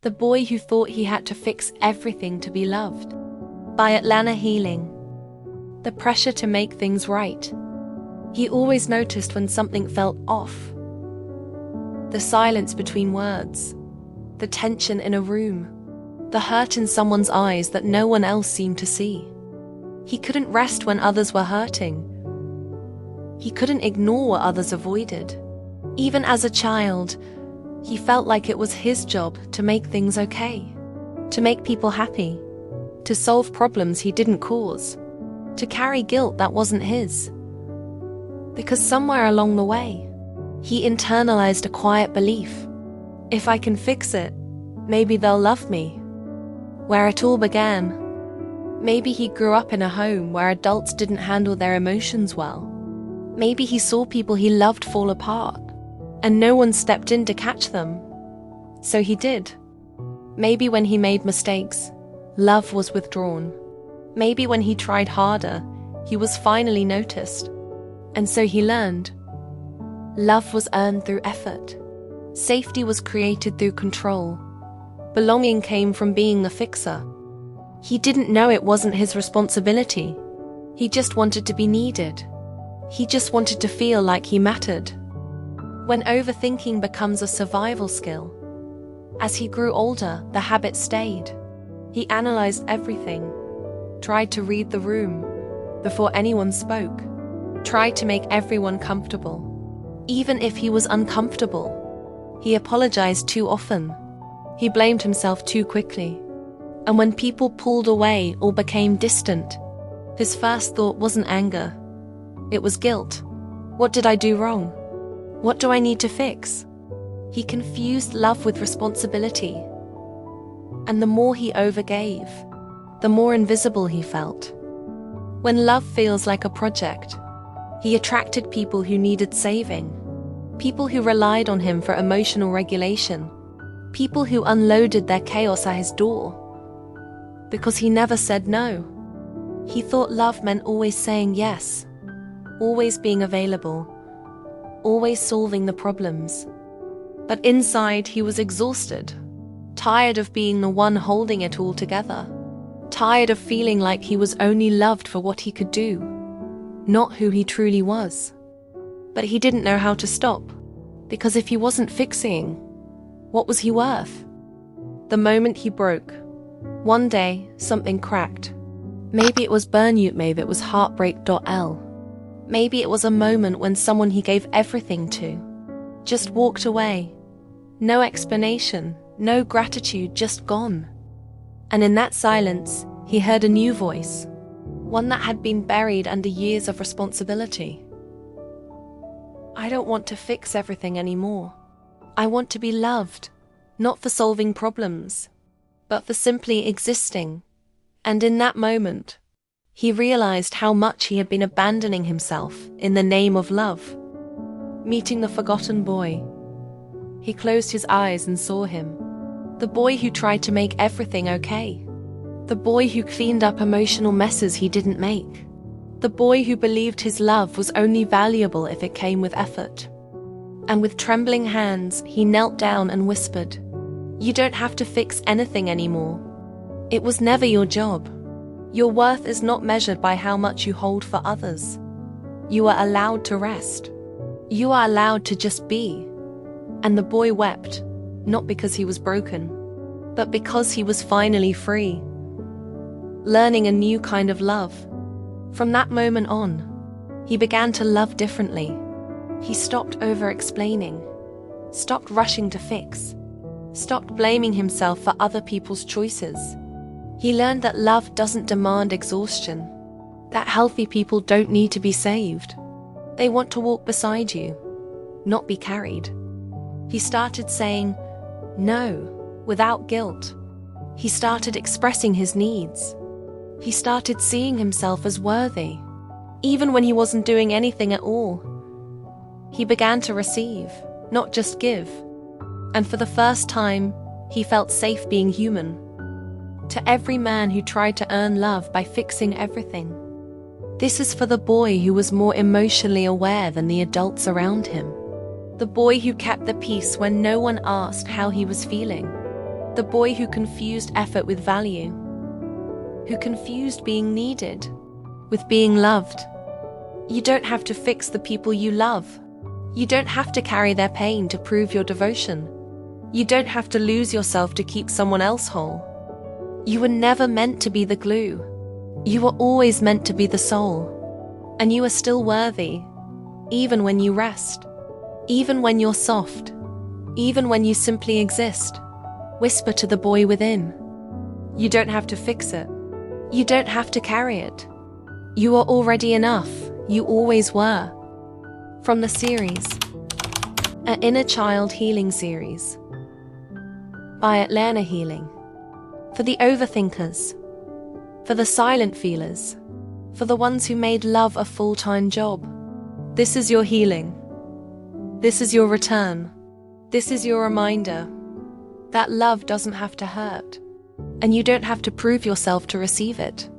The Boy Who Thought He Had to Fix Everything to Be Loved, by Atlanna Healing. The pressure to make things right. He always noticed when something felt off. The silence between words, the tension in a room, the hurt in someone's eyes that no one else seemed to see. He couldn't rest when others were hurting. He couldn't ignore what others avoided. Even as a child, he felt like it was his job to make things okay, to make people happy, to solve problems he didn't cause, to carry guilt that wasn't his. Because somewhere along the way, he internalized a quiet belief: if I can fix it, maybe they'll love me. Where it all began, maybe he grew up in a home where adults didn't handle their emotions well. Maybe he saw people he loved fall apart, and no one stepped in to catch them. So he did. Maybe when he made mistakes, love was withdrawn. Maybe when he tried harder, he was finally noticed. And so he learned. Love was earned through effort. Safety was created through control. Belonging came from being the fixer. He didn't know it wasn't his responsibility. He just wanted to be needed. He just wanted to feel like he mattered. When overthinking becomes a survival skill, as he grew older, the habit stayed. He analyzed everything, tried to read the room before anyone spoke, tried to make everyone comfortable. Even if he was uncomfortable, he apologized too often. He blamed himself too quickly. And when people pulled away or became distant, his first thought wasn't anger. It was guilt. What did I do wrong? What do I need to fix? He confused love with responsibility. And the more he overgave, the more invisible he felt. When love feels like a project, he attracted people who needed saving, people who relied on him for emotional regulation, people who unloaded their chaos at his door. Because he never said no. He thought love meant always saying yes, always being available, always solving the problems. But inside he was exhausted, tired of being the one holding it all together, tired of feeling like he was only loved for what he could do, not who he truly was. But he didn't know how to stop, because if he wasn't fixing, what was he worth? The moment he broke, one day something cracked. Maybe it was Bernutme that was heartbreak.l. Maybe it was a moment when someone he gave everything to just walked away. No explanation, no gratitude, just gone. And in that silence, he heard a new voice, one that had been buried under years of responsibility. I don't want to fix everything anymore. I want to be loved, not for solving problems, but for simply existing. And in that moment, he realized how much he had been abandoning himself in the name of love. Meeting the forgotten boy, he closed his eyes and saw him. The boy who tried to make everything okay. The boy who cleaned up emotional messes he didn't make. The boy who believed his love was only valuable if it came with effort. And with trembling hands, he knelt down and whispered, "You don't have to fix anything anymore. It was never your job. Your worth is not measured by how much you hold for others. You are allowed to rest. You are allowed to just be." And the boy wept, not because he was broken, but because he was finally free, learning a new kind of love. From that moment on, he began to love differently. He stopped over-explaining, stopped rushing to fix, stopped blaming himself for other people's choices. He learned that love doesn't demand exhaustion, that healthy people don't need to be saved. They want to walk beside you, not be carried. He started saying no without guilt. He started expressing his needs. He started seeing himself as worthy, even when he wasn't doing anything at all. He began to receive, not just give. And for the first time, he felt safe being human. To every man who tried to earn love by fixing everything, this is for the boy who was more emotionally aware than the adults around him. The boy who kept the peace when no one asked how he was feeling. The boy who confused effort with value, who confused being needed with being loved. You don't have to fix the people you love. You don't have to carry their pain to prove your devotion. You don't have to lose yourself to keep someone else whole. You were never meant to be the glue. You were always meant to be the soul. And you are still worthy, even when you rest, even when you're soft, even when you simply exist. Whisper to the boy within. You don't have to fix it. You don't have to carry it. You are already enough. You always were. From the series, An Inner Child Healing Series by Atlanna Healing. For the overthinkers, for the silent feelers, for the ones who made love a full-time job. This is your healing. This is your return. This is your reminder that love doesn't have to hurt, and you don't have to prove yourself to receive it.